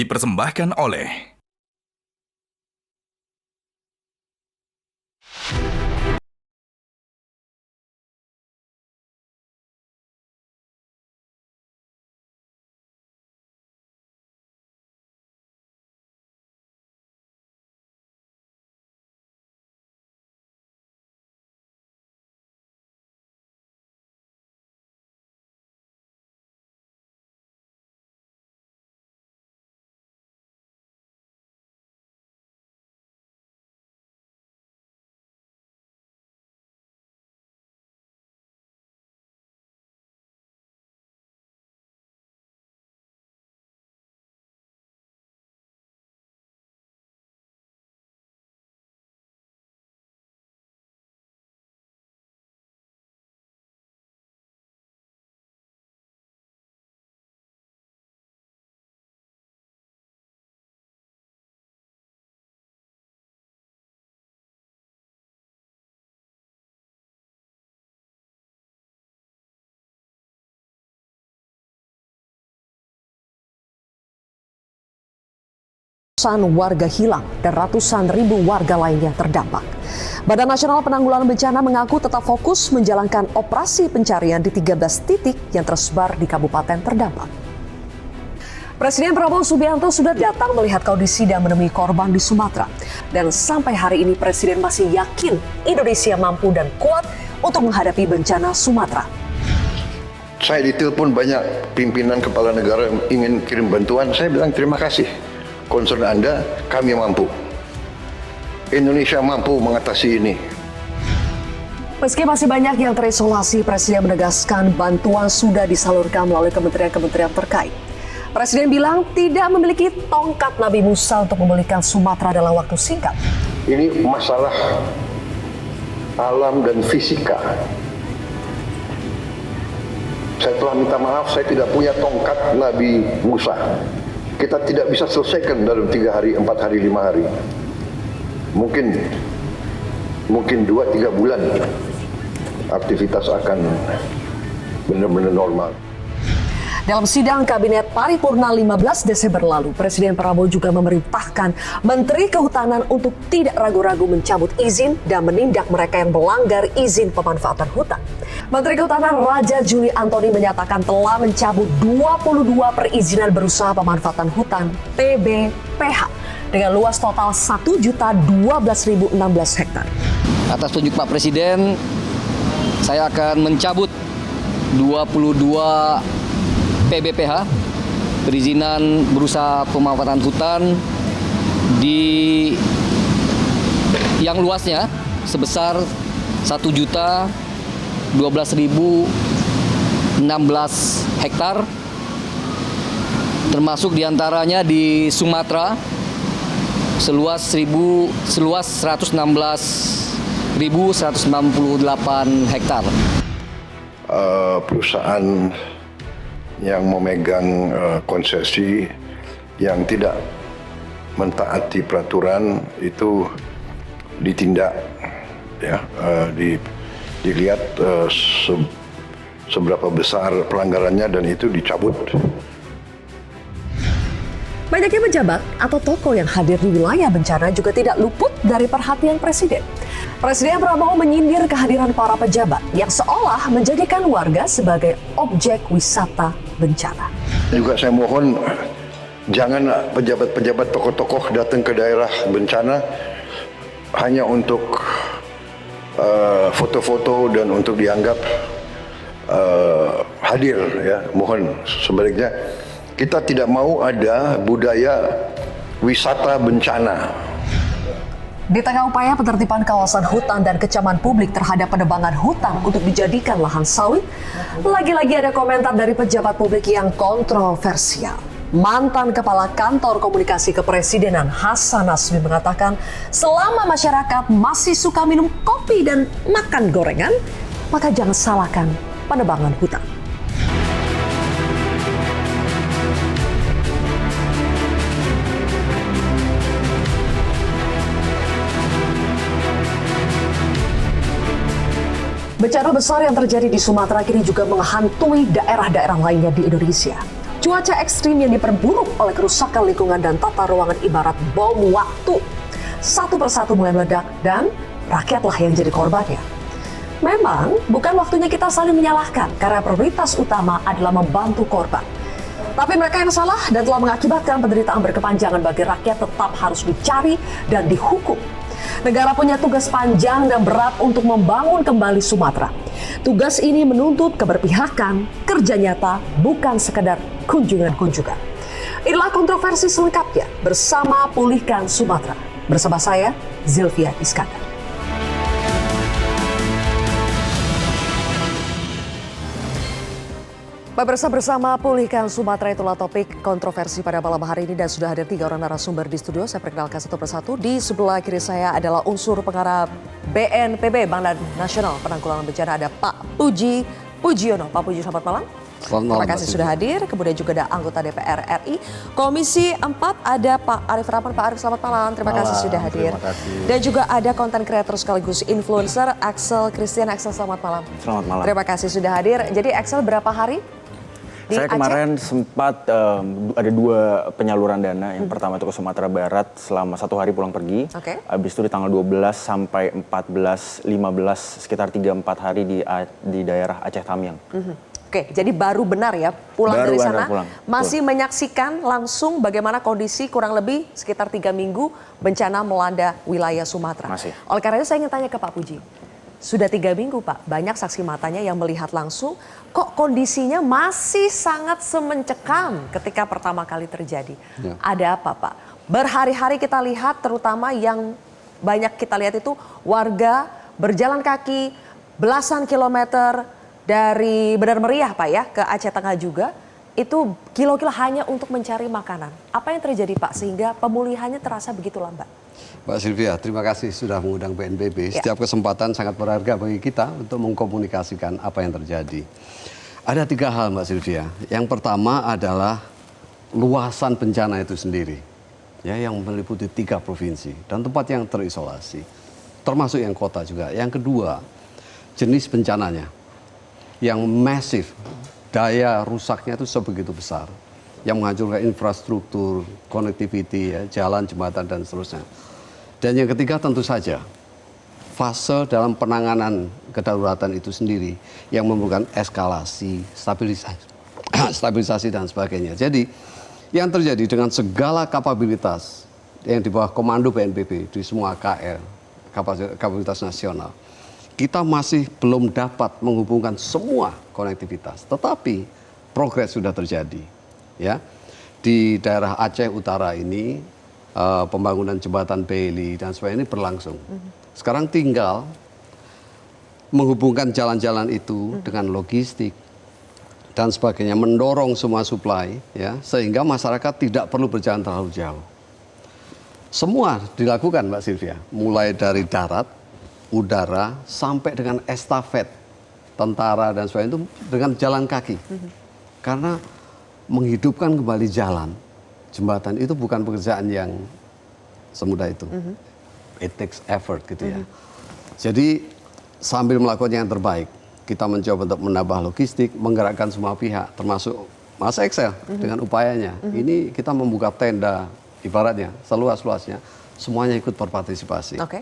dipersembahkan oleh Ratusan warga hilang dan ratusan ribu warga lainnya terdampak. Badan Nasional Penanggulangan Bencana mengaku tetap fokus menjalankan operasi pencarian di 13 titik yang tersebar di kabupaten terdampak. Presiden Prabowo Subianto sudah datang melihat kondisi dan menemui korban di Sumatera. Dan sampai hari ini Presiden masih yakin Indonesia mampu dan kuat untuk menghadapi bencana Sumatera. Saya ditelepon banyak pimpinan kepala negara yang ingin kirim bantuan. Saya bilang terima kasih. Concern Anda, kami mampu. Indonesia mampu mengatasi ini. Meski masih banyak yang terisolasi, Presiden menegaskan bantuan sudah disalurkan melalui kementerian-kementerian terkait. Presiden bilang tidak memiliki tongkat Nabi Musa untuk memulihkan Sumatera dalam waktu singkat. Ini masalah alam dan fisika. Saya telah minta maaf, saya tidak punya tongkat Nabi Musa. Kita tidak bisa selesaikan dalam 3 hari, 4 hari, 5 hari. Mungkin 2-3 bulan aktivitas akan benar-benar normal. Dalam sidang Kabinet Paripurna 15 Desember lalu, Presiden Prabowo juga memerintahkan Menteri Kehutanan untuk tidak ragu-ragu mencabut izin dan menindak mereka yang melanggar izin pemanfaatan hutan. Menteri Kehutanan Raja Juli Antoni menyatakan telah mencabut 22 perizinan berusaha pemanfaatan hutan (PBPH) dengan luas total 1.012.016 hektar. Atas tunjuk Pak Presiden, saya akan mencabut 22 PBPH, perizinan berusaha pemanfaatan hutan di yang luasnya sebesar 1.012.016 hektar, termasuk diantaranya di Sumatera seluas 116.198 hektar. Perusahaan yang memegang konsesi yang tidak mentaati peraturan itu ditindak, ya, dilihat seberapa besar pelanggarannya dan itu dicabut. Banyaknya pejabat atau tokoh yang hadir di wilayah bencana juga tidak luput dari perhatian Presiden. Presiden Prabowo menyindir kehadiran para pejabat yang seolah menjadikan warga sebagai objek wisata bencana. Juga saya mohon jangan pejabat-pejabat tokoh-tokoh datang ke daerah bencana hanya untuk foto-foto dan untuk dianggap hadir, ya. Mohon sebaliknya kita tidak mau ada budaya wisata bencana. Di tengah upaya penertiban kawasan hutan dan kecaman publik terhadap penebangan hutan untuk dijadikan lahan sawit, lagi-lagi ada komentar dari pejabat publik yang kontroversial. Mantan Kepala Kantor Komunikasi Kepresidenan Hasan Nasbi mengatakan selama masyarakat masih suka minum kopi dan makan gorengan, maka jangan salahkan penebangan hutan. Bencana besar yang terjadi di Sumatera kini juga menghantui daerah-daerah lainnya di Indonesia. Cuaca ekstrim yang diperburuk oleh kerusakan lingkungan dan tata ruangan ibarat bom waktu. Satu persatu mulai meledak dan rakyatlah yang jadi korbannya. Memang bukan waktunya kita saling menyalahkan karena prioritas utama adalah membantu korban. Tapi mereka yang salah dan telah mengakibatkan penderitaan berkepanjangan bagi rakyat tetap harus dicari dan dihukum. Negara punya tugas panjang dan berat untuk membangun kembali Sumatera. Tugas ini menuntut keberpihakan, kerja nyata, bukan sekedar kunjungan-kunjungan. Inilah kontroversi selengkapnya bersama Pulihkan Sumatera. Bersama saya, Zilvia Iskandar. Pemirsa, bersama Pulihkan Sumatera, itulah topik kontroversi pada malam hari ini dan sudah hadir 3 orang narasumber di studio. Saya perkenalkan satu persatu. Di sebelah kiri saya adalah unsur pengarah BNPB, Badan Nasional Penanggulangan Bencana, ada Pak Puji Pujiono. Pak Puji, selamat malam. Selamat malam. Terima kasih sudah hadir. Kemudian juga ada anggota DPR RI. Komisi 4 ada Pak Arief Rahman. Pak Arief, selamat malam. Terima kasih sudah hadir. Terima kasih. Dan juga ada konten kreator sekaligus influencer Axel Christian. Axel, selamat malam. Selamat malam. Terima kasih sudah hadir. Jadi Axel, berapa hari di Saya Aceh? kemarin sempat ada 2 penyaluran dana. Yang pertama itu ke Sumatera Barat selama 1 hari pulang pergi. Oke. Habis itu di tanggal 12 sampai 14, 15 sekitar 3-4 hari di daerah Aceh Tamiang. Oke, jadi baru benar ya pulang Baru dari benar sana. pulang, Masih menyaksikan langsung bagaimana kondisi kurang lebih sekitar 3 minggu bencana melanda wilayah Sumatera. Masih. Oleh karena itu saya ingin tanya ke Pak Puji. Sudah 3 minggu Pak, banyak saksi matanya yang melihat langsung, kok kondisinya masih sangat semencekam ketika pertama kali terjadi. Ya. Ada apa Pak? Berhari-hari kita lihat, terutama yang banyak kita lihat itu warga berjalan kaki belasan kilometer dari Benar Meriah Pak ya ke Aceh Tengah juga, itu kilo-kilo hanya untuk mencari makanan. Apa yang terjadi Pak sehingga pemulihannya terasa begitu lambat? Mbak Sylvia, terima kasih sudah mengundang BNPB. Ya. Setiap kesempatan sangat berharga bagi kita untuk mengkomunikasikan apa yang terjadi. Ada 3 hal Mbak Sylvia. Yang pertama adalah luasan bencana itu sendiri, ya, yang meliputi 3 provinsi dan tempat yang terisolasi, termasuk yang kota juga. Yang kedua, jenis bencananya yang masif, daya rusaknya itu sebegitu besar, yang menghancurkan infrastruktur, connectivity, ya, jalan, jembatan, dan seterusnya. Dan yang ketiga tentu saja, fase dalam penanganan kedaruratan itu sendiri yang memerlukan eskalasi, stabilisasi dan sebagainya. Jadi yang terjadi dengan segala kapabilitas yang di bawah komando BNPB di semua KL, kapabilitas nasional, kita masih belum dapat menghubungkan semua konektivitas. Tetapi progres sudah terjadi. Ya, di daerah Aceh Utara ini pembangunan jembatan Bailey dan sebagainya ini berlangsung. Sekarang tinggal menghubungkan jalan-jalan itu dengan logistik dan sebagainya, mendorong semua supply, ya, sehingga masyarakat tidak perlu berjalan terlalu jauh. Semua dilakukan Mbak Sylvia, mulai dari darat, udara, sampai dengan estafet tentara dan sebagainya itu dengan jalan kaki. Karena menghidupkan kembali jalan, jembatan itu bukan pekerjaan yang semudah itu. It takes effort gitu ya. Jadi sambil melakukan yang terbaik, kita mencoba untuk menambah logistik, menggerakkan semua pihak, termasuk Mas Excel dengan upayanya. Ini kita membuka tenda, ibaratnya seluas-luasnya, semuanya ikut berpartisipasi. Oke.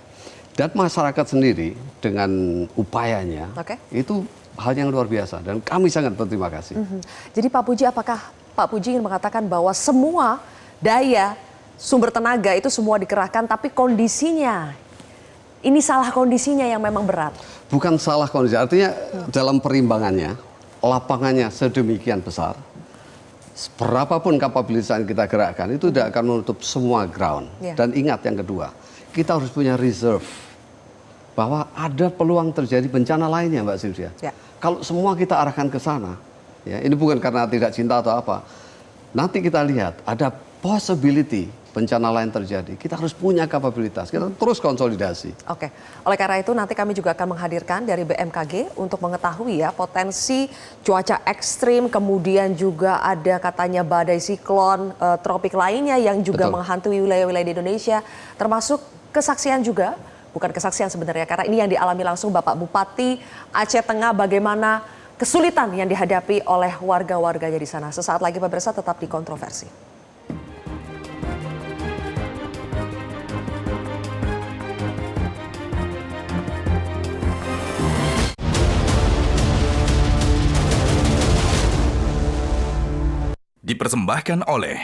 Dan masyarakat sendiri dengan upayanya, itu hal yang luar biasa dan kami sangat berterima kasih. Jadi Pak Puji, apakah Pak Puji ingin mengatakan bahwa semua daya sumber tenaga itu semua dikerahkan, tapi kondisinya, ini salah kondisinya yang memang berat? Bukan salah kondisi, artinya dalam perimbangannya, lapangannya sedemikian besar, berapapun kapabilitas yang kita gerakkan, itu tidak akan menutup semua ground. Dan ingat yang kedua, kita harus punya reserve, bahwa ada peluang terjadi bencana lainnya Mbak Sylvia. Kalau semua kita arahkan ke sana, ya, ini bukan karena tidak cinta atau apa, nanti kita lihat ada possibility bencana lain terjadi. Kita harus punya kapabilitas, kita terus konsolidasi. Oke, oleh karena itu nanti kami juga akan menghadirkan dari BMKG untuk mengetahui ya potensi cuaca ekstrim, kemudian juga ada katanya badai siklon tropik lainnya yang juga menghantui wilayah-wilayah di Indonesia, termasuk kesaksian juga. Bukan kesaksian sebenarnya, karena ini yang dialami langsung Bapak Bupati Aceh Tengah, bagaimana kesulitan yang dihadapi oleh warga-warganya di sana. Sesaat lagi pemirsa, tetap di Kontroversi. Dipersembahkan oleh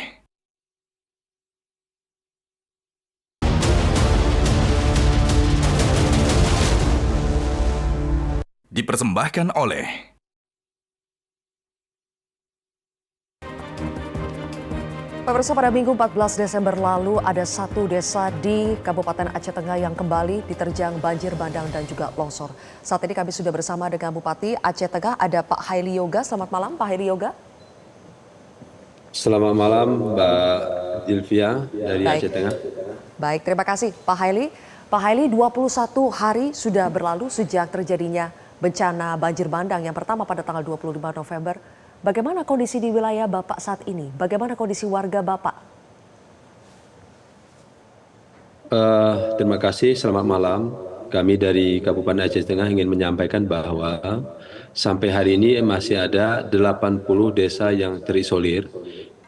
Pemirsa, pada Minggu 14 Desember lalu ada satu desa di Kabupaten Aceh Tengah yang kembali diterjang banjir bandang dan juga longsor. Saat ini kami sudah bersama dengan Bupati Aceh Tengah, ada Pak Haili Yoga. Selamat malam Pak Haili Yoga. Selamat malam Mbak Zilvia dari Baik. Aceh Tengah. Baik, terima kasih Pak Haili. Pak Haili, 21 hari sudah berlalu sejak terjadinya bencana banjir bandang yang pertama pada tanggal 25 November. Bagaimana kondisi di wilayah Bapak saat ini? Bagaimana kondisi warga Bapak? Terima kasih, selamat malam. Kami dari Kabupaten Aceh Tengah ingin menyampaikan bahwa sampai hari ini masih ada 80 desa yang terisolir,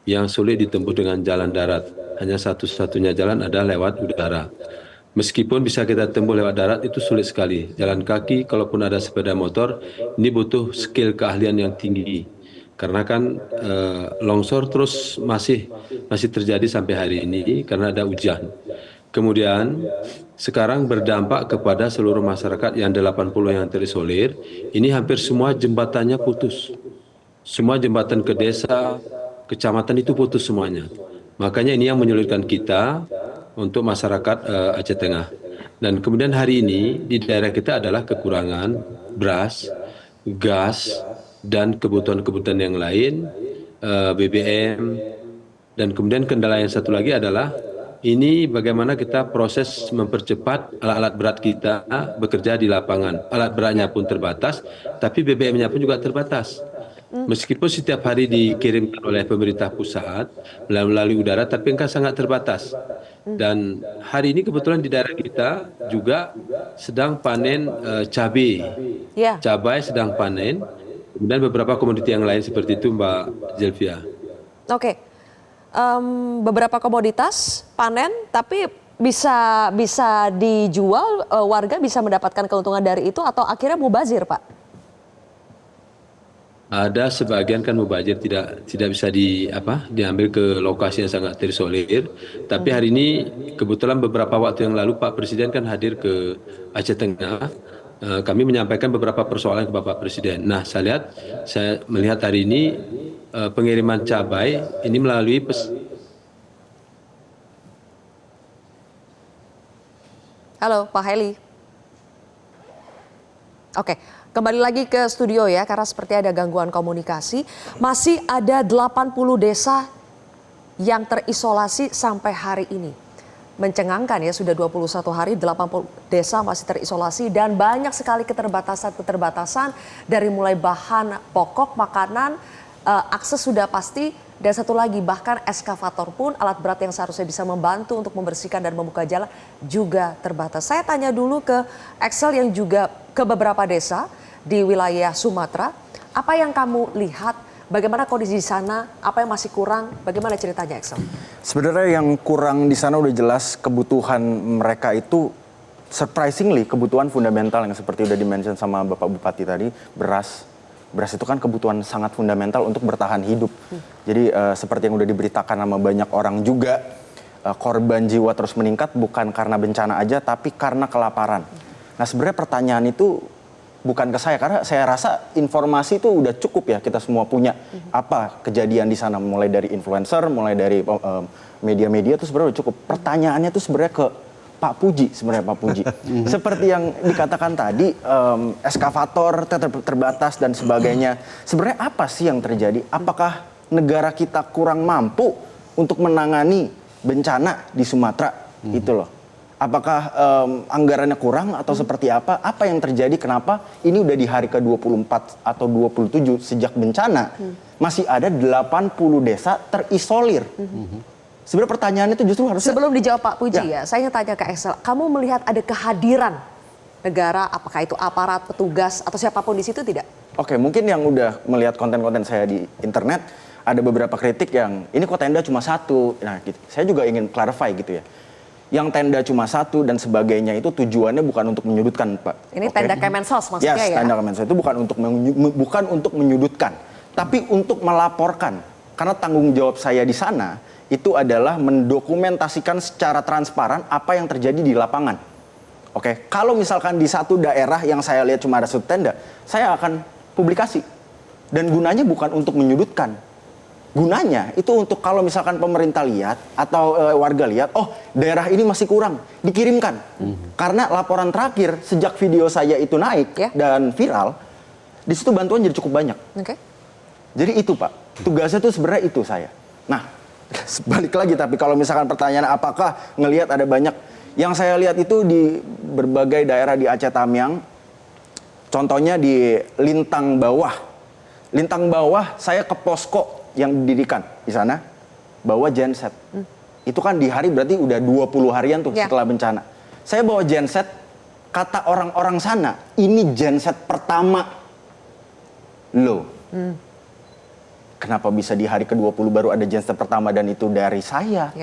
yang sulit ditempuh dengan jalan darat. Hanya satu-satunya jalan adalah lewat udara. Meskipun bisa kita tempuh lewat darat, itu sulit sekali. Jalan kaki, kalaupun ada sepeda motor, ini butuh skill keahlian yang tinggi. Karena kan longsor terus masih terjadi sampai hari ini karena ada hujan. Kemudian sekarang berdampak kepada seluruh masyarakat yang 80 yang terisolir. Ini hampir semua jembatannya putus. Semua jembatan ke desa, kecamatan itu putus semuanya. Makanya ini yang menyulitkan kita untuk masyarakat Aceh Tengah. Dan kemudian hari ini di daerah kita adalah kekurangan beras, gas, dan kebutuhan-kebutuhan yang lain, BBM, dan kemudian kendala yang satu lagi adalah ini bagaimana kita proses mempercepat alat-alat berat kita bekerja di lapangan. Alat beratnya pun terbatas, tapi BBM-nya pun juga terbatas. Meskipun setiap hari dikirimkan oleh pemerintah pusat melalui udara, tapi engkau sangat terbatas. Dan hari ini kebetulan di daerah kita juga sedang panen cabai. Cabai sedang panen. Kemudian beberapa komoditi yang lain seperti itu Mbak Zilvia. Oke, beberapa komoditas panen tapi bisa dijual, warga bisa mendapatkan keuntungan dari itu atau akhirnya mubazir Pak? Ada sebagian kan mubazir tidak bisa diambil ke lokasi yang sangat terisolir. Tapi hari ini kebetulan beberapa waktu yang lalu Pak Presiden kan hadir ke Aceh Tengah. Kami menyampaikan beberapa persoalan ke Bapak Presiden. Nah, saya melihat hari ini pengiriman cabai ini melalui Halo, Pak Haili. Oke, kembali lagi ke studio ya, karena seperti ada gangguan komunikasi. Masih ada 80 desa yang terisolasi sampai hari ini. Mencengangkan ya, sudah 21 hari 80 desa masih terisolasi dan banyak sekali keterbatasan dari mulai bahan pokok, makanan, akses sudah pasti, dan satu lagi bahkan eskavator pun, alat berat yang seharusnya bisa membantu untuk membersihkan dan membuka jalan juga terbatas. Saya tanya dulu ke Excel yang juga ke beberapa desa di wilayah Sumatera, apa yang kamu lihat? Bagaimana kondisi di sana? Apa yang masih kurang? Bagaimana ceritanya, Excel? Sebenarnya yang kurang di sana udah jelas kebutuhan mereka itu surprisingly kebutuhan fundamental yang seperti udah dimention sama Bapak Bupati tadi, beras. Beras itu kan kebutuhan sangat fundamental untuk bertahan hidup. Jadi seperti yang udah diberitakan sama banyak orang juga, korban jiwa terus meningkat bukan karena bencana aja tapi karena kelaparan. Nah, sebenarnya pertanyaan itu bukan ke saya, karena saya rasa informasi itu udah cukup ya, kita semua punya apa kejadian di sana, mulai dari influencer, mulai dari media-media itu sebenarnya udah cukup. Pertanyaannya itu sebenarnya ke Pak Puji, sebenarnya Pak Puji. Seperti yang dikatakan tadi, eskavator terbatas dan sebagainya. Sebenarnya apa sih yang terjadi? Apakah negara kita kurang mampu untuk menangani bencana di Sumatera? Itu loh. Apakah anggarannya kurang atau seperti apa? Apa yang terjadi? Kenapa ini udah di hari ke-24 atau 27 sejak bencana masih ada 80 desa terisolir? Sebenarnya pertanyaan itu justru harusnya... Sebelum dijawab Pak Puji ya, saya ingin tanya ke Excel. Kamu melihat ada kehadiran negara, apakah itu aparat, petugas, atau siapapun di situ tidak? Oke, mungkin yang udah melihat konten-konten saya di internet, ada beberapa kritik yang, ini kok tenda cuma satu. Nah, gitu. Saya juga ingin clarify gitu ya. Yang tenda cuma satu dan sebagainya itu tujuannya bukan untuk menyudutkan, Pak. Ini Oke? tenda Kemensos maksudnya Yes, ya? tenda Kemensos itu bukan untuk menyudutkan, tapi untuk melaporkan. Karena tanggung jawab saya di sana itu adalah mendokumentasikan secara transparan apa yang terjadi di lapangan. Oke, kalau misalkan di satu daerah yang saya lihat cuma ada satu tenda, saya akan publikasi. Dan gunanya bukan untuk menyudutkan. Gunanya itu untuk kalau misalkan pemerintah lihat atau warga lihat, oh daerah ini masih kurang, dikirimkan. Karena laporan terakhir sejak video saya itu naik dan viral, di situ bantuan jadi cukup banyak. Oke. Jadi itu Pak, tugasnya tuh sebenarnya itu saya. Nah, balik lagi tapi kalau misalkan pertanyaan apakah ngelihat ada banyak, yang saya lihat itu di berbagai daerah di Aceh Tamiang, contohnya di Lintang Bawah. Lintang Bawah saya ke posko yang didirikan di sana, bawa genset. Itu kan di hari berarti udah 20 harian tuh setelah bencana. Saya bawa genset, kata orang-orang sana, ini genset pertama. Loh. Kenapa bisa di hari ke-20 baru ada genset pertama dan itu dari saya,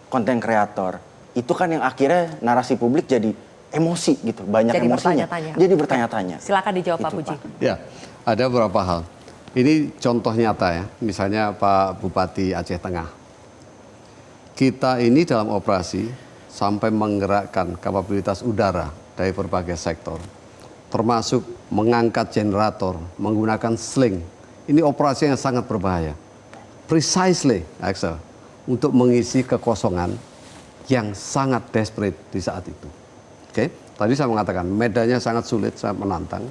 konten kreator. Itu kan yang akhirnya narasi publik jadi emosi gitu, banyak Jadi emosinya. bertanya-tanya. Jadi bertanya-tanya. Silakan dijawab Pak Itu, Puji. Pak. Ya, ada beberapa hal. Ini contoh nyata ya, misalnya Pak Bupati Aceh Tengah. Kita ini dalam operasi sampai menggerakkan kapabilitas udara dari berbagai sektor. Termasuk mengangkat generator, menggunakan sling. Ini operasi yang sangat berbahaya. Precisely, Axel, untuk mengisi kekosongan yang sangat desperate di saat itu. Oke, tadi saya mengatakan medannya sangat sulit, sangat menantang.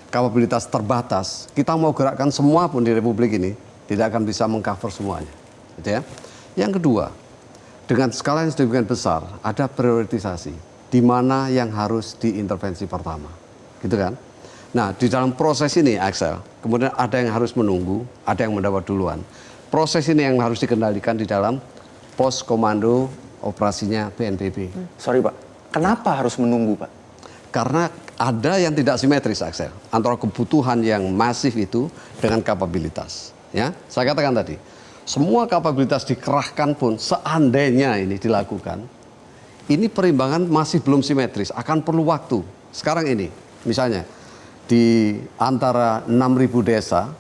Kapabilitas terbatas, kita mau gerakkan semua pun di Republik ini tidak akan bisa mengcover semuanya. Gitu ya. Yang kedua, dengan skala yang sedemikian besar, ada prioritisasi di mana yang harus diintervensi pertama. Gitu kan? Nah, di dalam proses ini, Axel, kemudian ada yang harus menunggu, ada yang mendapat duluan. Proses ini yang harus dikendalikan di dalam pos komando operasinya BNPB. Sorry Pak, kenapa harus menunggu Pak? Karena ada yang tidak simetris, Axel, antara kebutuhan yang masif itu dengan kapabilitas. Ya, saya katakan tadi, semua kapabilitas dikerahkan pun seandainya ini dilakukan, ini perimbangan masih belum simetris, akan perlu waktu. Sekarang ini, misalnya di antara 6.000 desa,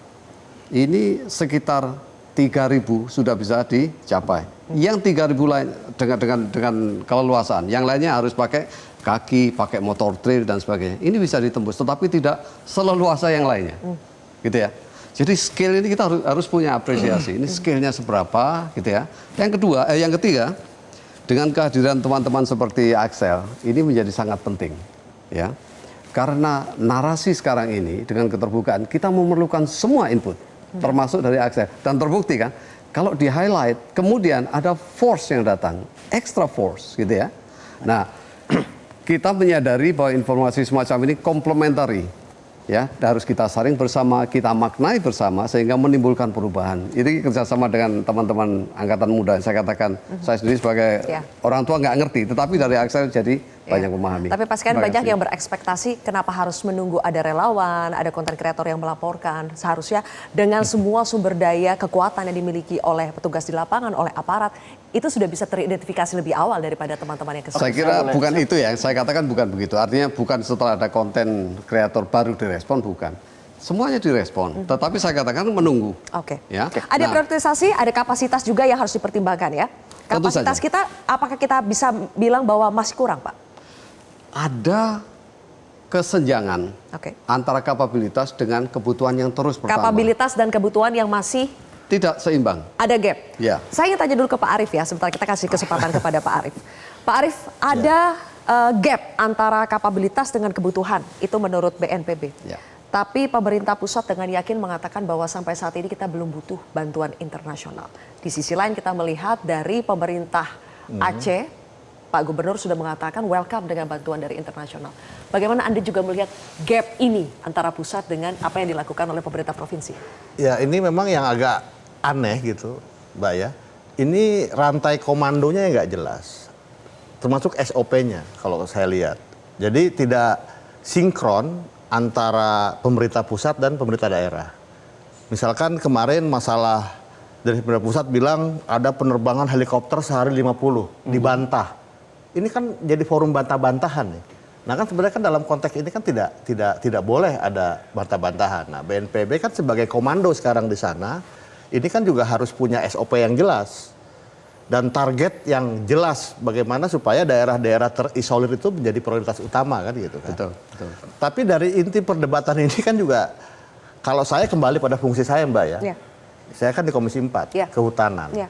ini sekitar 3.000 sudah bisa dicapai. Yang 3.000 lain dengan keleluasaan, yang lainnya harus pakai kaki, pakai motor trail dan sebagainya. Ini bisa ditembus, tetapi tidak seleluasa yang lainnya, gitu ya. Jadi skill ini kita harus punya apresiasi. Ini skillnya seberapa, gitu ya. Yang ketiga, dengan kehadiran teman-teman seperti Axel, ini menjadi sangat penting, ya. Karena narasi sekarang ini dengan keterbukaan kita memerlukan semua input, termasuk dari Axel. Dan terbukti kan, kalau di highlight, kemudian ada force yang datang, extra force, gitu ya. Nah, kita menyadari bahwa informasi semacam ini komplementari, ya, harus kita saring bersama, kita maknai bersama sehingga menimbulkan perubahan. Ini kerjasama dengan teman-teman angkatan muda. Saya katakan, saya sendiri sebagai orang tua nggak ngerti, tetapi dari Axel jadi banyak memahami. Tapi pastikan banyak yang berekspektasi kenapa harus menunggu ada relawan, ada konten kreator yang melaporkan. Seharusnya dengan semua sumber daya, kekuatan yang dimiliki oleh petugas di lapangan, oleh aparat, itu sudah bisa teridentifikasi lebih awal daripada teman-teman yang kesulitan. Saya kira bukan itu ya, saya katakan bukan begitu. Artinya bukan setelah ada konten kreator baru direspon, bukan. Semuanya direspon, tetapi saya katakan menunggu. Oke. Ya. Ada prioritisasi, ada kapasitas juga yang harus dipertimbangkan ya. Tentu Kapasitas saja. kita, apakah kita bisa bilang bahwa masih kurang, Pak? Ada kesenjangan Oke. antara kapabilitas dengan kebutuhan yang terus bertambah. Kapabilitas dan kebutuhan yang masih Tidak seimbang. ada gap. Ya. Saya ingin tanya dulu ke Pak Arief ya, sebentar kita kasih kesempatan kepada Pak Arief. Pak Arief, ada gap antara kapabilitas dengan kebutuhan, itu menurut BNPB. Ya. Tapi pemerintah pusat dengan yakin mengatakan bahwa sampai saat ini kita belum butuh bantuan internasional. Di sisi lain kita melihat dari pemerintah Aceh, Pak Gubernur sudah mengatakan welcome dengan bantuan dari internasional. Bagaimana Anda juga melihat gap ini antara pusat dengan apa yang dilakukan oleh pemerintah provinsi? Ya ini memang yang agak aneh gitu, Mbak ya. Ini rantai komandonya yang nggak jelas, termasuk SOP-nya kalau saya lihat. Jadi tidak sinkron antara pemerintah pusat dan pemerintah daerah. Misalkan kemarin masalah dari pemerintah pusat bilang ada penerbangan helikopter sehari 50, dibantah. Ini kan jadi forum bantah-bantahan nih. Nah kan sebenarnya kan dalam konteks ini kan tidak boleh ada bantah-bantahan. Nah BNPB kan sebagai komando sekarang di sana, ini kan juga harus punya SOP yang jelas dan target yang jelas bagaimana supaya daerah-daerah terisolir itu menjadi prioritas utama kan gitu kan. Betul. Tapi dari inti perdebatan ini kan juga kalau saya kembali pada fungsi saya Mbak ya. Ya. Saya kan di Komisi 4 Ya. Kehutanan. Ya.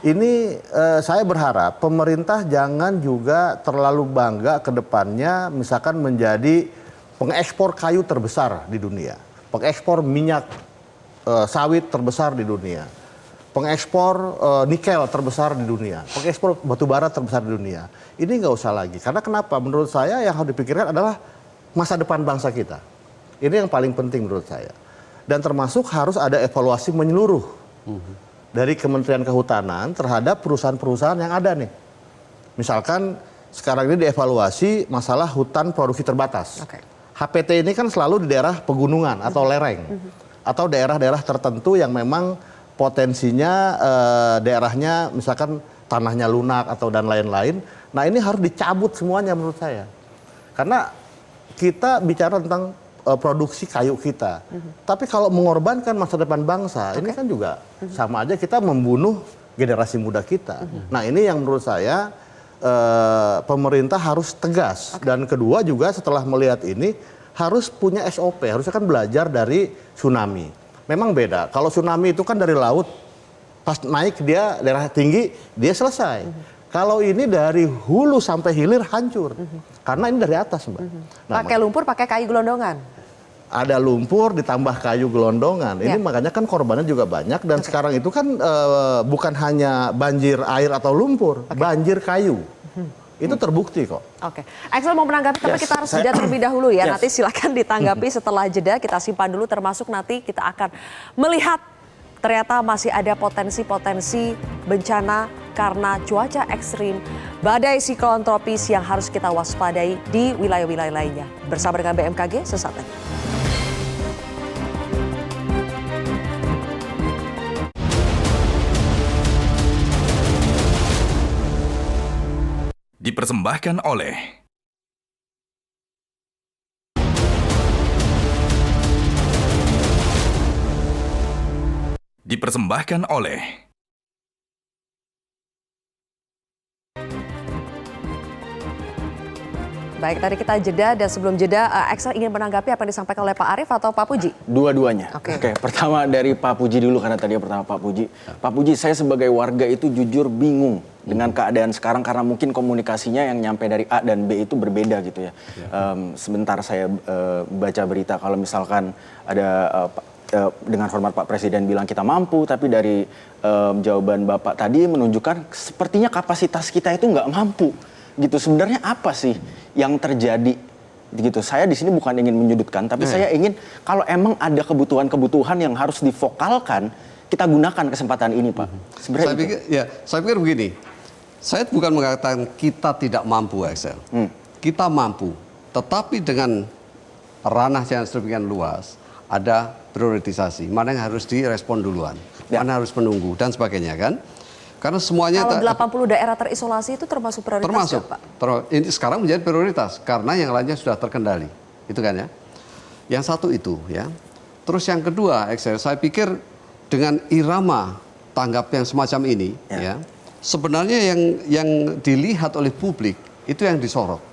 Ini saya berharap pemerintah jangan juga terlalu bangga ke depannya misalkan menjadi pengekspor kayu terbesar di dunia. Pengekspor minyak sawit terbesar di dunia. Pengekspor nikel terbesar di dunia. Pengekspor batu bara terbesar di dunia. Ini nggak usah lagi. Karena kenapa? Menurut saya yang harus dipikirkan adalah masa depan bangsa kita. Ini yang paling penting menurut saya. Dan termasuk harus ada evaluasi menyeluruh dari Kementerian Kehutanan terhadap perusahaan-perusahaan yang ada nih. Misalkan sekarang ini dievaluasi masalah hutan produksi terbatas. Oke. HPT ini kan selalu di daerah pegunungan atau lereng. Atau daerah-daerah tertentu yang memang potensinya daerahnya misalkan tanahnya lunak atau dan lain-lain. Nah ini harus dicabut semuanya menurut saya. Karena kita bicara tentang produksi kayu kita. Tapi kalau mengorbankan masa depan bangsa, ini kan juga sama aja kita membunuh generasi muda kita. Nah ini yang menurut saya pemerintah harus tegas. Dan kedua juga setelah melihat ini harus punya SOP, harusnya kan belajar dari tsunami. Memang beda, kalau tsunami itu kan dari laut, pas naik dia daerah tinggi, dia selesai. Kalau ini dari hulu sampai hilir hancur, karena ini dari atas Mbak. Nah, Pakai lumpur, pakai kayu gelondongan. ada lumpur ditambah kayu gelondongan. Ini makanya kan korbannya juga banyak dan sekarang itu kan bukan hanya banjir air atau lumpur, banjir kayu. Itu terbukti kok. Oke, Axel mau menanggapi, tapi Yes, kita harus saya- jeda terlebih dahulu ya. Yes. Nanti silakan ditanggapi setelah jeda. Kita simpan dulu, termasuk nanti kita akan melihat ternyata masih ada potensi-potensi bencana karena cuaca ekstrim, badai siklon tropis yang harus kita waspadai di wilayah-wilayah lainnya. Bersama dengan BMKG sesaat lagi. Dipersembahkan oleh Baik, tadi kita jeda dan sebelum jeda, Axel ingin menanggapi apa yang disampaikan oleh Pak Arief atau Pak Puji? Dua-duanya. Oke. Pertama dari Pak Puji dulu karena tadi pertama Pak Puji. Pak Puji, saya sebagai warga itu jujur bingung dengan keadaan sekarang karena mungkin komunikasinya yang nyampe dari A dan B itu berbeda gitu ya. Sebentar saya baca berita kalau misalkan ada dengan hormat Pak Presiden bilang kita mampu, tapi dari jawaban Bapak tadi menunjukkan sepertinya kapasitas kita itu nggak mampu. Gitu, sebenarnya apa sih yang terjadi gitu? Saya di sini bukan ingin menyudutkan, tapi saya ingin kalau emang ada kebutuhan-kebutuhan yang harus divokalkan, kita gunakan kesempatan ini, Pak. Sebenarnya Saya pikir begini. Saya bukan mengatakan kita tidak mampu, Axel. Kita mampu, tetapi dengan ranah yang sedemikian luas, ada prioritisasi. Mana yang harus direspon duluan, mana harus menunggu dan sebagainya kan? Karena semuanya Kalau 80 daerah terisolasi itu termasuk prioritas termasuk nggak, Pak? ini sekarang menjadi prioritas karena yang lainnya sudah terkendali, itu kan ya. Yang satu itu ya. Terus yang kedua, Axel, saya pikir dengan irama tanggap yang semacam ini, ya, sebenarnya yang dilihat oleh publik itu yang disorot.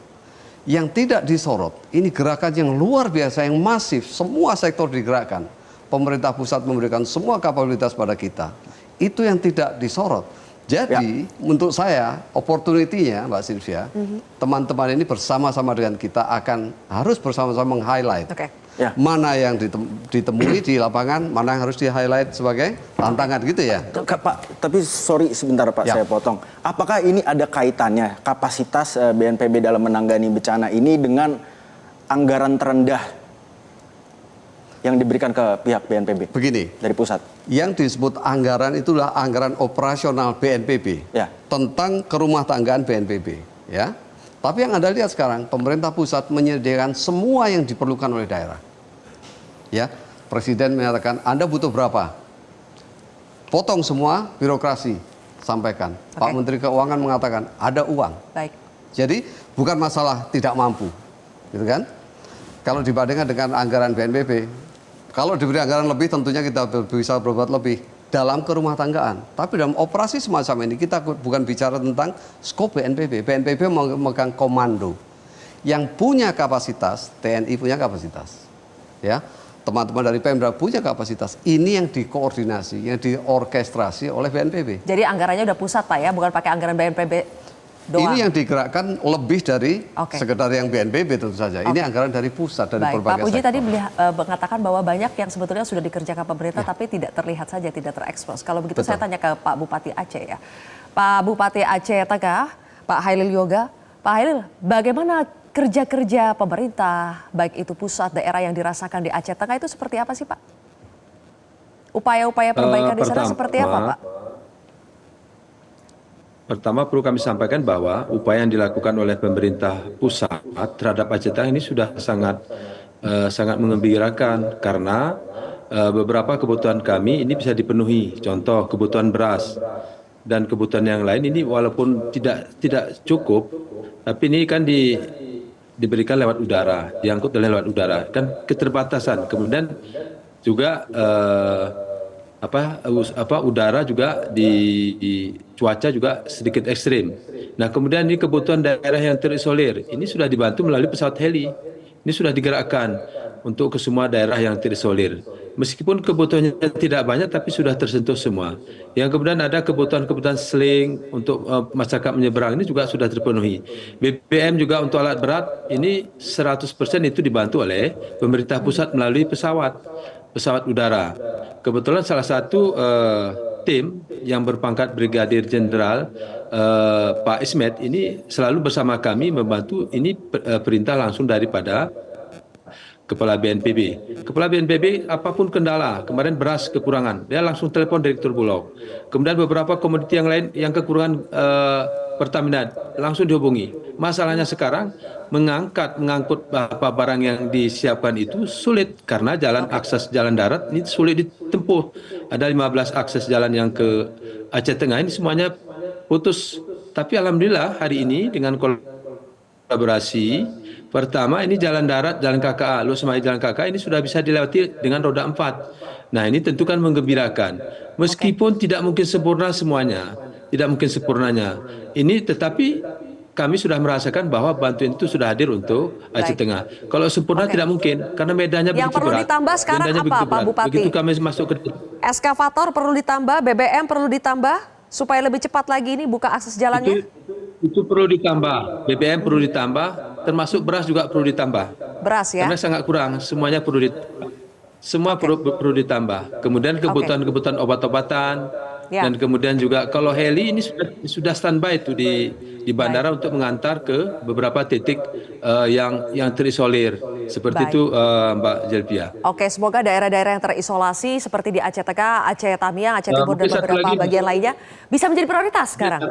Yang tidak disorot, ini gerakan yang luar biasa, yang masif, semua sektor digerakkan. Pemerintah pusat memberikan semua kapabilitas pada kita. Itu yang tidak disorot. Jadi untuk saya opportunity-nya Mbak Sylvia, teman-teman ini bersama-sama dengan kita harus bersama-sama meng-highlight mana yang ditemui di lapangan, mana yang harus di-highlight sebagai tantangan gitu ya. Pak, tapi sorry sebentar Pak, saya potong. Apakah ini ada kaitannya kapasitas BNPB dalam menangani bencana ini dengan anggaran terendah yang diberikan ke pihak BNPB? Begini, dari pusat. yang disebut anggaran itulah anggaran operasional BNPB tentang kerumah tanggaan BNPB, ya. Tapi yang Anda lihat sekarang, pemerintah pusat menyediakan semua yang diperlukan oleh daerah. Ya, Presiden menyatakan, Anda butuh berapa? Potong semua birokrasi, sampaikan. Pak Menteri Keuangan mengatakan, ada uang. Baik. Jadi bukan masalah tidak mampu, gitu kan? Kalau dibandingkan dengan anggaran BNPB, kalau diberi anggaran lebih tentunya kita bisa berbuat lebih dalam kerumah tanggaan. Tapi dalam operasi semacam ini kita bukan bicara tentang skop BNPB. BNPB memegang komando. Yang punya kapasitas, TNI punya kapasitas. Ya, teman-teman dari Pemda punya kapasitas. Ini yang dikoordinasi, yang diorkestrasi oleh BNPB. Jadi anggarannya udah pusat Pak ya, bukan pakai anggaran BNPB doang. Ini yang digerakkan lebih dari sekedar yang BNPB tentu saja. Ini anggaran dari pusat, dari berbagai Pak Puji sektor. tadi mengatakan bahwa banyak yang sebetulnya sudah dikerjakan pemerintah tapi tidak terlihat saja, tidak terekspos. Kalau begitu saya tanya ke Pak Bupati Aceh ya. Pak Bupati Aceh Tengah, Pak Hailil Yoga. Pak Hailil, bagaimana kerja-kerja pemerintah, baik itu pusat, daerah yang dirasakan di Aceh Tengah itu seperti apa sih Pak? Upaya-upaya perbaikan di sana seperti apa Pak? Pertama perlu kami sampaikan bahwa upaya yang dilakukan oleh pemerintah pusat terhadap Aceh Tengah ini sudah sangat mengembirakan karena beberapa kebutuhan kami ini bisa dipenuhi. Contoh kebutuhan beras dan kebutuhan yang lain ini walaupun tidak cukup, tapi ini kan diberikan lewat udara, diangkut lewat udara, kan keterbatasan. Kemudian juga udara juga di cuaca juga sedikit ekstrim. Nah kemudian ini kebutuhan daerah yang terisolir ini sudah dibantu melalui pesawat heli. Ini sudah digerakkan untuk ke semua daerah yang terisolir. Meskipun kebutuhannya tidak banyak tapi sudah tersentuh semua. Yang kemudian ada kebutuhan seling untuk masyarakat menyeberang ini juga sudah terpenuhi. BBM juga untuk alat berat ini 100% itu dibantu oleh pemerintah pusat melalui pesawat udara. Kebetulan salah satu tim yang berpangkat Brigadir Jenderal Pak Ismet ini selalu bersama kami membantu. Ini perintah langsung daripada Kepala BNPB. Kepala BNPB apapun kendala, kemarin beras kekurangan, dia langsung telepon Direktur Bulog. Kemudian beberapa komoditi yang lain yang kekurangan Pertamina langsung dihubungi. Masalahnya sekarang mengangkut barang yang disiapkan itu sulit karena akses jalan darat ini sulit ditempuh. Ada 15 akses jalan yang ke Aceh Tengah ini semuanya putus. Tapi alhamdulillah hari ini dengan kolaborasi, pertama ini jalan darat, jalan KKA, Luas Maya Jalan KKA ini sudah bisa dilewati dengan roda 4. Nah ini tentu kan menggembirakan. Meskipun tidak mungkin sempurna semuanya, tidak mungkin sempurnanya. Ini tetapi kami sudah merasakan bahwa bantuan itu sudah hadir untuk Aceh Tengah. Kalau sempurna tidak mungkin karena medannya begitu berat. Yang perlu ditambah sekarang apa Pak Bupati? Begitu kami masuk ke eskavator perlu ditambah, BBM perlu ditambah supaya lebih cepat lagi ini buka akses jalannya? Itu perlu ditambah, BBM perlu ditambah, termasuk beras juga perlu ditambah. Beras ya? Karena sangat kurang, semuanya perlu ditambah. Semua perlu ditambah. Kemudian kebutuhan obat-obatan, dan kemudian juga kalau heli ini sudah standby itu di bandara untuk mengantar ke beberapa titik yang terisolir. Seperti itu Mbak Jelpia. Oke, semoga daerah-daerah yang terisolasi seperti di Aceh Tengah, Aceh Tamiang, Aceh Timur dan beberapa bagian lainnya bisa menjadi prioritas sekarang.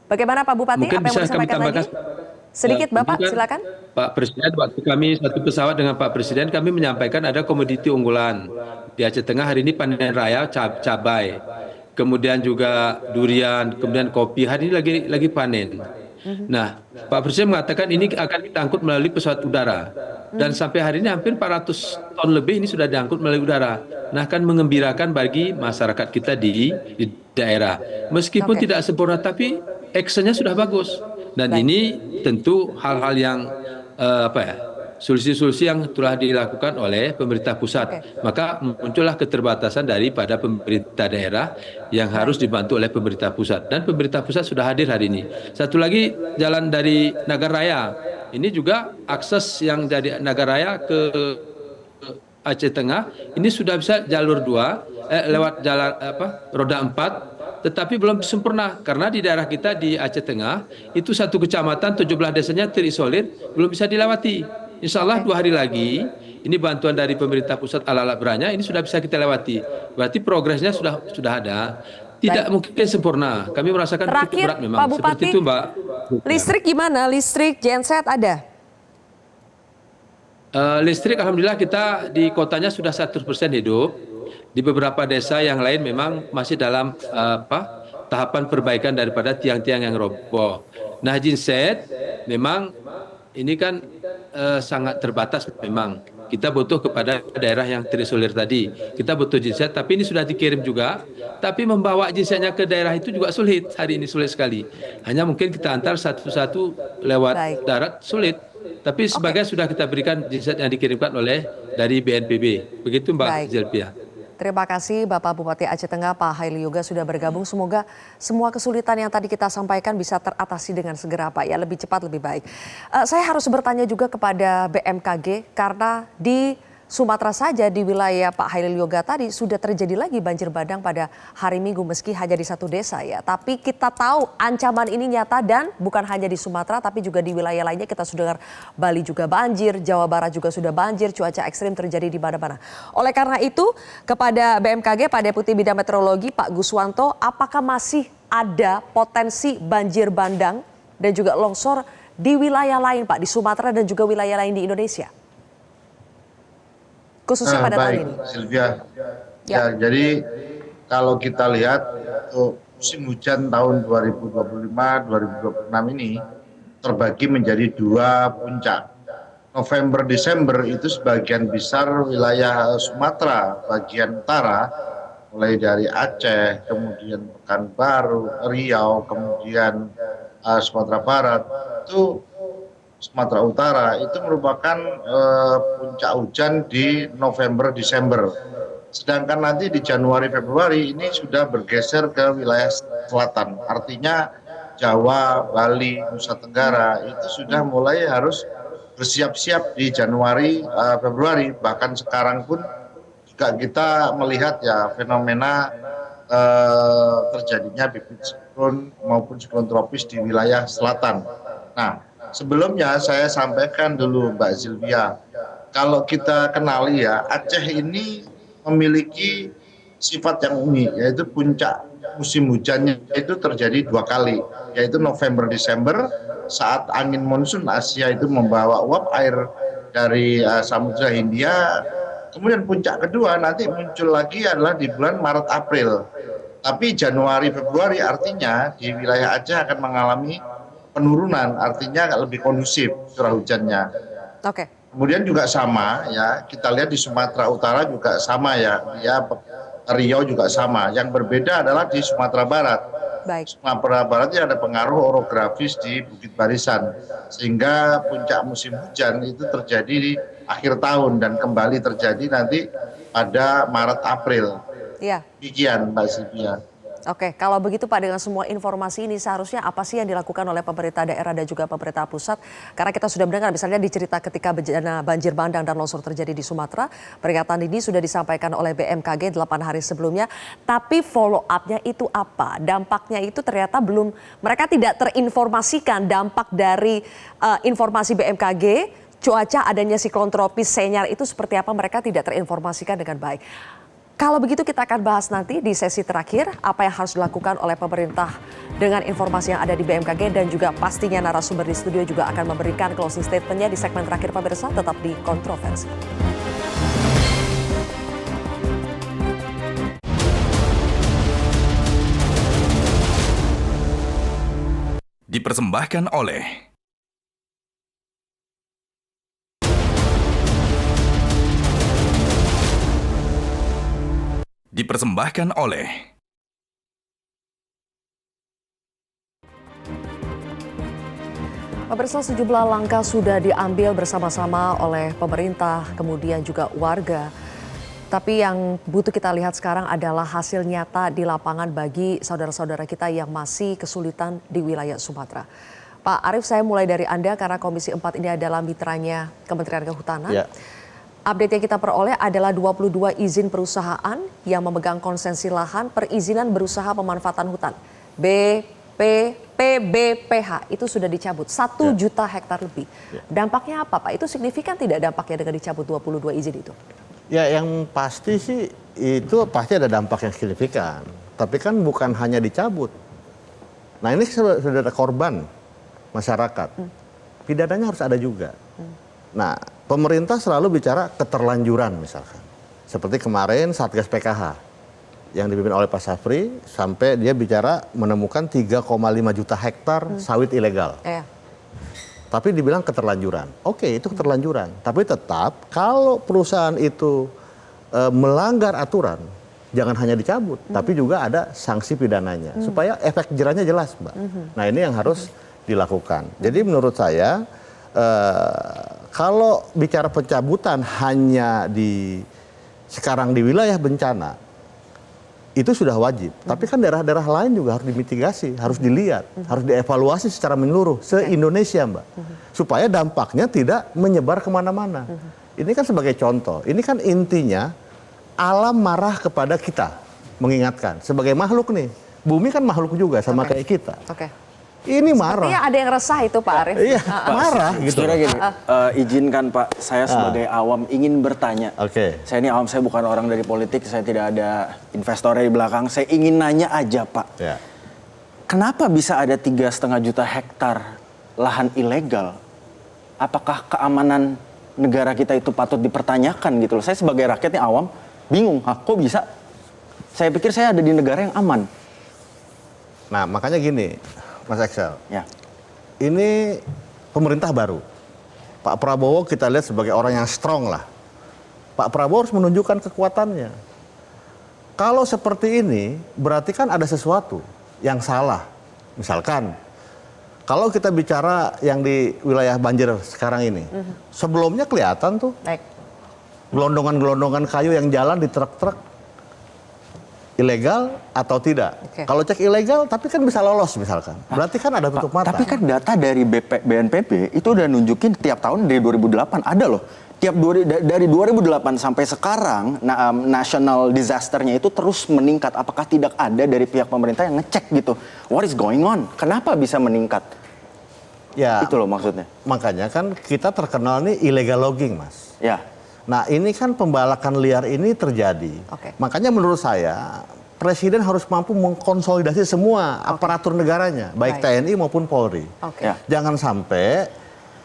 Bagaimana Pak Bupati? Mungkin apa yang mau disampaikan lagi? Sedikit Bapak, silakan. Pak Presiden, waktu kami satu pesawat dengan Pak Presiden, kami menyampaikan ada komoditi unggulan. Di Aceh Tengah hari ini panen raya cabai, kemudian juga durian, kemudian kopi, hari ini lagi panen. Nah, Pak Presiden mengatakan ini akan kita angkut melalui pesawat udara. Dan sampai hari ini hampir 400 ton lebih ini sudah diangkut melalui udara. Nah, akan mengembirakan bagi masyarakat kita di daerah. Meskipun tidak sempurna, tapi actionnya sudah bagus. Dan ini tentu hal-hal yang solusi-solusi yang telah dilakukan oleh pemerintah pusat. Maka muncullah keterbatasan daripada pemerintah daerah yang harus dibantu oleh pemerintah pusat. Dan pemerintah pusat sudah hadir hari ini. Satu lagi jalan dari Nagaraya. Ini juga akses yang dari Nagaraya ke Aceh Tengah ini sudah bisa jalur 2 lewat jalan roda 4. Tetapi belum sempurna karena di daerah kita di Aceh Tengah itu satu kecamatan 17 desanya terisolir belum bisa dilewati. Insya Allah 2 hari lagi ini bantuan dari pemerintah pusat ala-ala beranya ini sudah bisa kita lewati. Berarti progresnya sudah ada. Tidak mungkin sempurna. Kami merasakan cukup Terakhir, berat memang. Pak Bupati, Seperti itu, Mbak. listrik gimana? Listrik, genset ada? Listrik alhamdulillah kita di kotanya sudah 100% hidup. Di beberapa desa yang lain memang masih dalam tahapan perbaikan daripada tiang-tiang yang roboh. Nah, genset memang ini kan sangat terbatas memang. Kita butuh kepada daerah yang terisolir tadi. Kita butuh genset, tapi ini sudah dikirim juga. Tapi membawa gensetnya ke daerah itu juga sulit. Hari ini sulit sekali. Hanya mungkin kita antar satu-satu lewat darat sulit. Tapi sebagian sudah kita berikan genset yang dikirimkan dari BNPB. Begitu Mbak Zelvia. Terima kasih Bapak Bupati Aceh Tengah, Pak Haili Yoga sudah bergabung. Semoga semua kesulitan yang tadi kita sampaikan bisa teratasi dengan segera Pak, ya lebih cepat lebih baik. Saya harus bertanya juga kepada BMKG karena di Sumatera saja di wilayah Pak Haili Yoga tadi sudah terjadi lagi banjir bandang pada hari Minggu meski hanya di satu desa ya. Tapi kita tahu ancaman ini nyata dan bukan hanya di Sumatera tapi juga di wilayah lainnya kita sudah dengar Bali juga banjir, Jawa Barat juga sudah banjir, cuaca ekstrim terjadi di mana-mana. Oleh karena itu kepada BMKG Pak Deputi Bidang Meteorologi Pak Guswanto, apakah masih ada potensi banjir bandang dan juga longsor di wilayah lain Pak, di Sumatera dan juga wilayah lain di Indonesia? Khususnya pada tahun ini. Sylvia, ya, jadi kalau kita lihat untuk musim hujan tahun 2025-2026 ini terbagi menjadi dua puncak. November-Desember itu sebagian besar wilayah Sumatera bagian utara, mulai dari Aceh, kemudian Pekanbaru, Riau, kemudian Sumatera Barat, itu Sumatera Utara itu merupakan puncak hujan di November-Desember. Sedangkan nanti di Januari-Februari ini sudah bergeser ke wilayah selatan. Artinya Jawa, Bali, Nusa Tenggara itu sudah mulai harus bersiap-siap di Januari, Februari. Bahkan sekarang pun juga kita melihat ya fenomena terjadinya bibit siklon maupun siklon tropis di wilayah selatan. Nah, sebelumnya saya sampaikan dulu Mbak Sylvia, kalau kita kenali ya, Aceh ini memiliki sifat yang unik, yaitu puncak musim hujannya itu terjadi dua kali, yaitu November-Desember saat angin monsun Asia itu membawa uap air dari Samudra Hindia. Kemudian puncak kedua nanti muncul lagi adalah di bulan Maret-April. Tapi Januari-Februari artinya di wilayah Aceh akan mengalami penurunan, artinya lebih kondusif curah hujannya. Oke. Kemudian juga sama ya, kita lihat di Sumatera Utara juga sama ya, Riau juga sama. Yang berbeda adalah di Sumatera Barat. Baik. Sumatera Barat ini ada pengaruh orografis di Bukit Barisan, sehingga puncak musim hujan itu terjadi di akhir tahun dan kembali terjadi nanti pada Maret-April. Iya. Demikian Mbak Sylvia. Oke, kalau begitu Pak dengan semua informasi ini seharusnya apa sih yang dilakukan oleh pemerintah daerah dan juga pemerintah pusat? Karena kita sudah mendengar misalnya dicerita ketika bencana banjir bandang dan longsor terjadi di Sumatera, peringatan ini sudah disampaikan oleh BMKG 8 hari sebelumnya. Tapi follow up-nya itu apa? Dampaknya itu ternyata belum, mereka tidak terinformasikan dampak dari informasi BMKG, cuaca adanya siklon tropis Senyar itu seperti apa, mereka tidak terinformasikan dengan baik. Kalau begitu kita akan bahas nanti di sesi terakhir apa yang harus dilakukan oleh pemerintah dengan informasi yang ada di BMKG dan juga pastinya narasumber di studio juga akan memberikan closing statement-nya di segmen terakhir pemirsa, tetap di Kontroversi. Dipersembahkan oleh Pemirsa, sejumlah langkah sudah diambil bersama-sama oleh pemerintah, kemudian juga warga. Tapi yang butuh kita lihat sekarang adalah hasil nyata di lapangan bagi saudara-saudara kita yang masih kesulitan di wilayah Sumatera. Pak Arief, saya mulai dari Anda karena Komisi 4 ini adalah mitranya Kementerian Kehutanan. Ya. Update yang kita peroleh adalah 22 izin perusahaan yang memegang konsensi lahan perizinan berusaha pemanfaatan hutan. PBPH itu sudah dicabut 1 juta hektar lebih. Dampaknya apa Pak? Itu signifikan tidak dampaknya dengan dicabut 22 izin itu? Ya yang pasti sih itu pasti ada dampak yang signifikan. tapi kan bukan hanya dicabut. Nah ini sudah ada korban masyarakat, pidananya harus ada juga. Nah pemerintah selalu bicara keterlanjuran misalkan. Seperti kemarin Satgas PKH yang dipimpin oleh Pak Safri sampai dia bicara menemukan 3,5 juta hektar sawit ilegal. Tapi dibilang keterlanjuran. Oke, itu keterlanjuran. Tapi tetap kalau perusahaan itu melanggar aturan, jangan hanya dicabut, tapi juga ada sanksi pidananya supaya efek jerahnya jelas, Mbak. Nah ini yang harus dilakukan. Jadi menurut saya kalau bicara pencabutan hanya sekarang di wilayah bencana itu sudah wajib. Tapi kan daerah-daerah lain juga harus dimitigasi, harus dilihat, harus dievaluasi secara menyeluruh se-Indonesia, Mbak. Supaya dampaknya tidak menyebar kemana-mana. Ini kan sebagai contoh, ini kan intinya alam marah kepada kita, mengingatkan. Sebagai makhluk nih, bumi kan makhluk juga sama kayak kita. Ini marah. Sepertinya ada yang resah itu Pak Arief. Iya, marah gitu. Sebenarnya gini, izinkan Pak, saya sebagai awam ingin bertanya. Saya ini awam, saya bukan orang dari politik, saya tidak ada investornya di belakang. Saya ingin nanya aja Pak, kenapa bisa ada 3,5 juta hektar lahan ilegal? Apakah keamanan negara kita itu patut dipertanyakan gitu loh? Saya sebagai rakyatnya awam, bingung, kok bisa? Saya pikir saya ada di negara yang aman. Nah makanya gini, Mas Excel, ini pemerintah baru. Pak Prabowo kita lihat sebagai orang yang strong lah. Pak Prabowo harus menunjukkan kekuatannya. Kalau seperti ini, berarti kan ada sesuatu yang salah. Misalkan, kalau kita bicara yang di wilayah banjir sekarang ini, sebelumnya kelihatan tuh gelondongan-gelondongan kayu yang jalan di truk-truk ilegal atau tidak. Kalau cek ilegal, tapi kan bisa lolos misalkan. Berarti kan ada tutup mata. Tapi kan data dari BNPB itu udah nunjukin tiap tahun dari 2008 ada loh. Dari 2008 sampai sekarang, national disasternya itu terus meningkat. Apakah tidak ada dari pihak pemerintah yang ngecek gitu? What is going on? Kenapa bisa meningkat? Ya, itu loh maksudnya. Makanya kan kita terkenal nih illegal logging, Mas. Ya. Nah ini kan pembalakan liar ini terjadi. Makanya menurut saya Presiden harus mampu mengkonsolidasi semua aparatur negaranya, baik TNI maupun Polri. Jangan sampai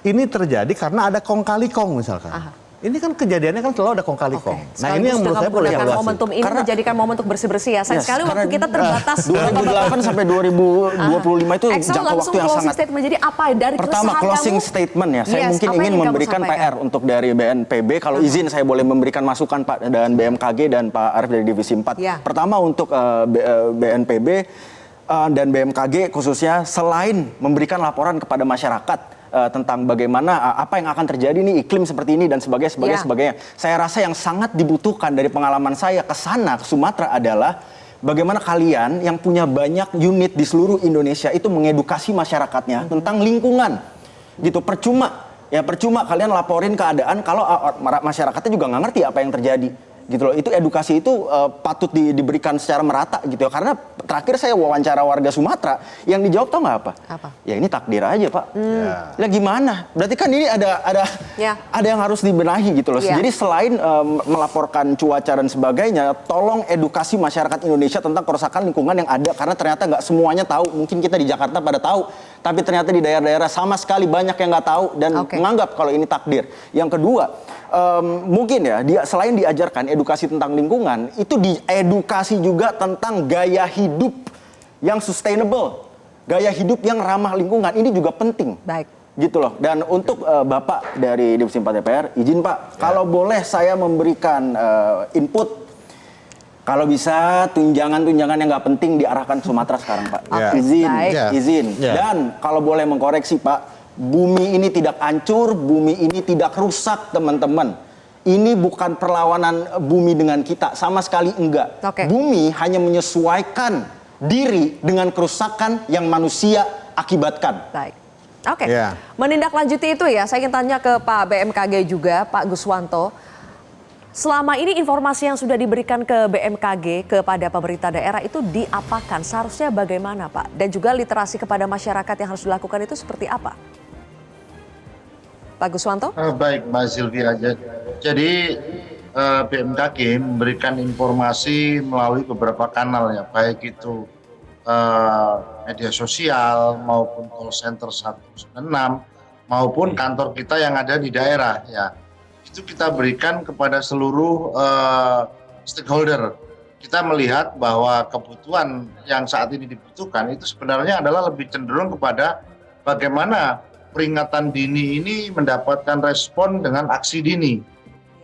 ini terjadi karena ada kong kali kong misalkan. Ini kan kejadiannya kan selalu ada kong kali kong. Nah ini yang menurut saya boleh evaluasi. Momentum ini menjadikan momen untuk bersih-bersih ya. Sayang sekali waktu kita terbatas. 2008 sampai 2025 itu jangka waktu yang sangat. Statement. Jadi apa dari pertama closing statement ya. Saya mungkin ingin memberikan PR untuk dari BNPB. Kalau izin saya boleh memberikan masukan Pak dan BMKG dan Pak Arief dari Divisi 4. Pertama untuk BNPB dan BMKG khususnya selain memberikan laporan kepada masyarakat tentang bagaimana apa yang akan terjadi nih iklim seperti ini dan sebagainya. Saya rasa yang sangat dibutuhkan dari pengalaman saya ke sana ke Sumatera adalah bagaimana kalian yang punya banyak unit di seluruh Indonesia itu mengedukasi masyarakatnya tentang lingkungan. Gitu, percuma kalian laporin keadaan kalau masyarakatnya juga nggak ngerti apa yang terjadi. Gitu loh, itu edukasi itu patut diberikan secara merata gitu ya. Karena terakhir saya wawancara warga Sumatera yang dijawab tau nggak apa? Ya ini takdir aja Pak. Ya gimana? Berarti kan ini ada yang harus dibenahi gitu loh. Jadi selain melaporkan cuaca dan sebagainya, tolong edukasi masyarakat Indonesia tentang kerusakan lingkungan yang ada. Karena ternyata nggak semuanya tahu. Mungkin kita di Jakarta pada tahu, tapi ternyata di daerah-daerah sama sekali banyak yang nggak tahu dan menganggap kalau ini takdir. Yang kedua, mungkin ya selain diajarkan edukasi tentang lingkungan, itu diedukasi juga tentang gaya hidup yang sustainable, gaya hidup yang ramah lingkungan. Ini juga penting. Gitu loh. Dan untuk Bapak dari Divisi 4 DPR, izin Pak, kalau boleh saya memberikan input, kalau bisa tunjangan-tunjangan yang nggak penting diarahkan Sumatera sekarang Pak. Izin. Dan kalau boleh mengkoreksi Pak, bumi ini tidak hancur, bumi ini tidak rusak teman-teman. Ini bukan perlawanan bumi dengan kita, sama sekali enggak. Bumi hanya menyesuaikan diri dengan kerusakan yang manusia akibatkan. Menindaklanjuti itu ya, saya ingin tanya ke Pak BMKG juga, Pak Guswanto. Selama ini informasi yang sudah diberikan ke BMKG kepada pemerintah daerah itu diapakan? Seharusnya bagaimana Pak? Dan juga literasi kepada masyarakat yang harus dilakukan itu seperti apa? Pak Guswanto? Baik Mbak Sylvia. Jadi BMKG memberikan informasi melalui beberapa kanal ya, baik itu media sosial maupun call center 196 maupun kantor kita yang ada di daerah ya. Itu kita berikan kepada seluruh stakeholder. Kita melihat bahwa kebutuhan yang saat ini dibutuhkan itu sebenarnya adalah lebih cenderung kepada bagaimana peringatan dini ini mendapatkan respon dengan aksi dini,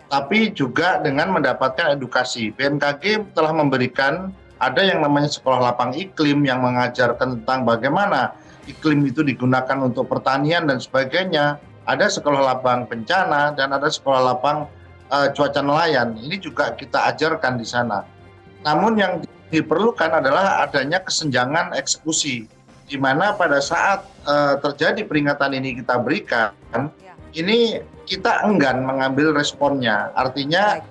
tapi juga dengan mendapatkan edukasi. BMKG telah memberikan ada yang namanya sekolah lapang iklim yang mengajarkan tentang bagaimana iklim itu digunakan untuk pertanian dan sebagainya. Ada sekolah lapang bencana dan ada sekolah lapang cuaca nelayan. Ini juga kita ajarkan di sana. Namun yang diperlukan adalah adanya kesenjangan eksekusi, di mana pada saat terjadi peringatan ini kita berikan, ini kita enggan mengambil responnya. Artinya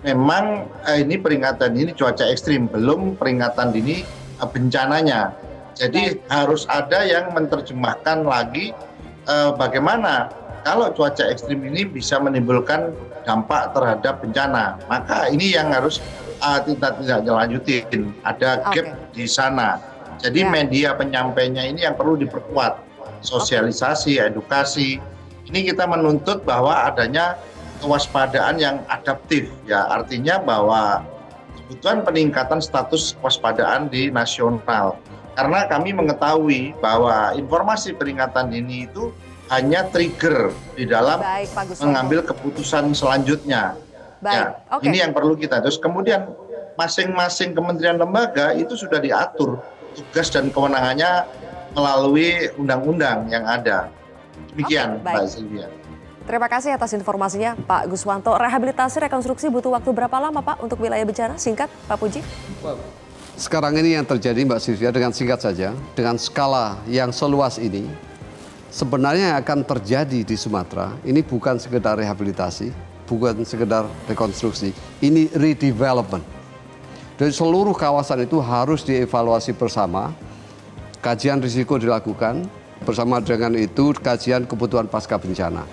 memang ini peringatan ini cuaca ekstrim, belum peringatan dini bencananya. Jadi harus ada yang menerjemahkan lagi bagaimana kalau cuaca ekstrim ini bisa menimbulkan dampak terhadap bencana. Maka ini yang harus tidak dilanjutin. Ada gap di sana. Jadi media penyampainya ini yang perlu diperkuat. Sosialisasi, edukasi. Ini kita menuntut bahwa adanya kewaspadaan yang adaptif ya, artinya bahwa kebutuhan peningkatan status kewaspadaan di nasional. Karena kami mengetahui bahwa informasi peringatan dini itu hanya trigger di dalam mengambil keputusan selanjutnya. Ya, ini yang perlu kita. Terus kemudian masing-masing kementerian lembaga itu sudah diatur tugas dan kewenangannya melalui undang-undang yang ada. Demikian, Mbak Sylvia. Terima kasih atas informasinya, Pak Guswanto. Rehabilitasi rekonstruksi butuh waktu berapa lama, Pak, untuk wilayah bencana? Singkat, Pak Puji. Sekarang ini yang terjadi, Mbak Sylvia, dengan singkat saja, dengan skala yang seluas ini, sebenarnya akan terjadi di Sumatera. Ini bukan sekedar rehabilitasi, bukan sekedar rekonstruksi, ini redevelopment. Dari seluruh kawasan itu harus dievaluasi bersama, kajian risiko dilakukan, bersama dengan itu kajian kebutuhan pasca bencana.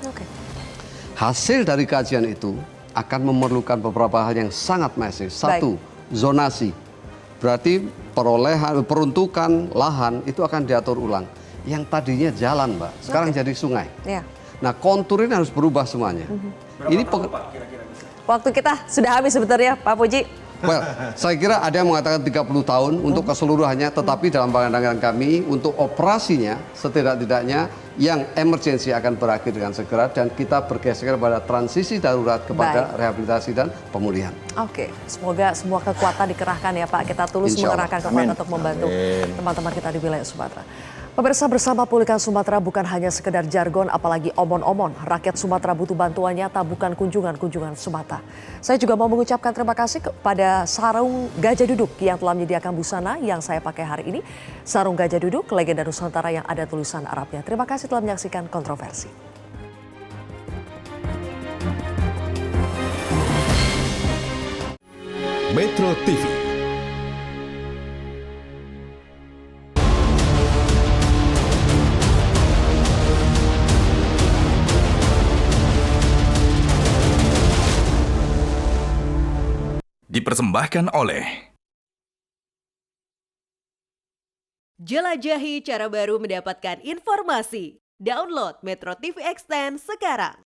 Hasil dari kajian itu akan memerlukan beberapa hal yang sangat masif. Satu, zonasi. Berarti peruntukan lahan itu akan diatur ulang. Yang tadinya jalan, Mbak, sekarang jadi sungai. Nah, kontur ini harus berubah semuanya. Ini waktu kita sudah habis sebetulnya, Pak Puji. Well, saya kira ada yang mengatakan 30 tahun untuk keseluruhannya, tetapi dalam pandangan kami untuk operasinya setidak-tidaknya yang emergensi akan berakhir dengan segera dan kita bergeser pada transisi darurat kepada rehabilitasi dan pemulihan. Oke, semoga semua kekuatan dikerahkan ya Pak. Kita tulus mengerahkan kekuatan untuk membantu teman-teman kita di wilayah Sumatera. Pemirsa, bersama pulihkan Sumatera bukan hanya sekedar jargon, apalagi omon-omon. Rakyat Sumatera butuh bantuan nyata, bukan kunjungan-kunjungan semata. Saya juga mau mengucapkan terima kasih kepada Sarung Gajah Duduk yang telah menyediakan busana yang saya pakai hari ini. Sarung Gajah Duduk, legenda Nusantara yang ada tulisan Arabnya. Terima kasih telah menyaksikan Kontroversi. Metro TV. Dipersembahkan oleh Jelajahi cara baru mendapatkan informasi. Download Metro TV Extend sekarang.